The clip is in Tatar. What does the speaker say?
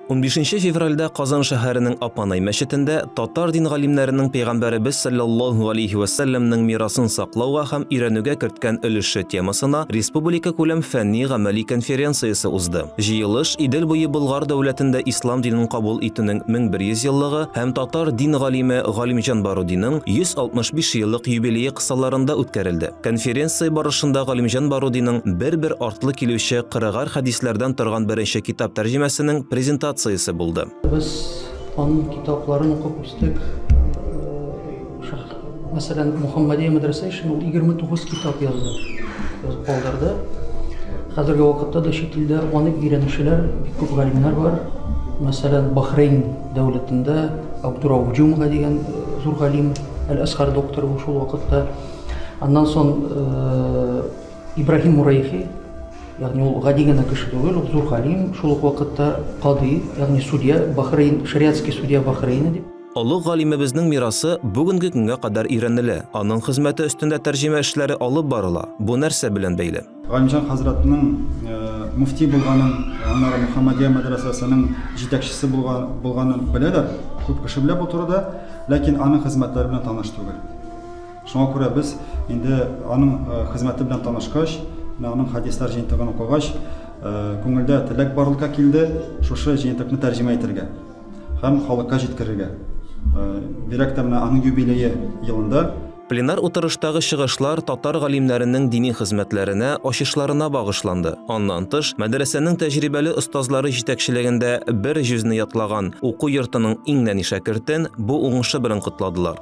15 февральдә Казан шәһәренең Апанай мәчетендә татар дин галимнәренең Пәйгамбәребез саллаллаһу алейхи ва сәлләмнең мирасын саклауга һәм өйрәнүгә керткән өлеше темасына республика күләм фәнни-гамәли конференциясе узды. Җыелыш Идел буе Болгар дәүләтендә ислам динен кабул итүнең 1100 еллыгы һәм татар дин галиме Галимҗан Барудиның 165 еллык юбилее кысаларында үткәрелде. Конференция барышында Галимҗан Барудиның бер артлы килүче кырыгар хәдисләрдән торган беренче китап тәрҗемәсенең презентациясе булды. Biz onun kitaplarını okuyup üsttük. Mesela Muhammediye Medrese için 29 kitap yazıp kaldırdı. Hazırki vakitte de şekilde onu öğrenişler, çok galimler var. Mesela Bahreyn devletinde Abdurrahman diyen zor galim, el-Ashar doktor bu şu vakitte. Ondan sonra İbrahim Murayhi, yani o гадигана кеше түгел, зур галим, шул ук вакытта кади, ягъни судья, Бахрейн, шариатский судья Бахрейна дип. Олуг галимебезнең мирасы бүгенге көнгә кадәр өйрәнелә. Аның хезмәте өстендә тәрҗемә эшләре алып барыла. Бу нәрсә белән бәйле? Галимҗан хәзрәтнең муфти булганын, аннары Мөхәммәдия мәдрәсәсенең җитәкчесе булганын беләләр. Күп кеше белә бу турыда, ләкин аның хезмәтләре белән таныш түгел. Шуңа күрә без инде аның хезмәте белән танышкач, аның хадислар җыентыгын укыгач, күңелдә теләк барлыкка килде, шушы җыентыкны тәрҗемә итәргә һәм халыкка җиткерергә. Бирәк тә менә аның юбилее елында Пленар утырыштагы чыгышлар татар галимнәренең дини хезмәтләренә, ачышларына багышланды. Аннан тыш, мәдрәсәнең тәҗрибәле остазлары җитәкчелегендә бер җүзне ятлаган уку йортының иң нәни шәкертен бу уңышы белән кытладылар.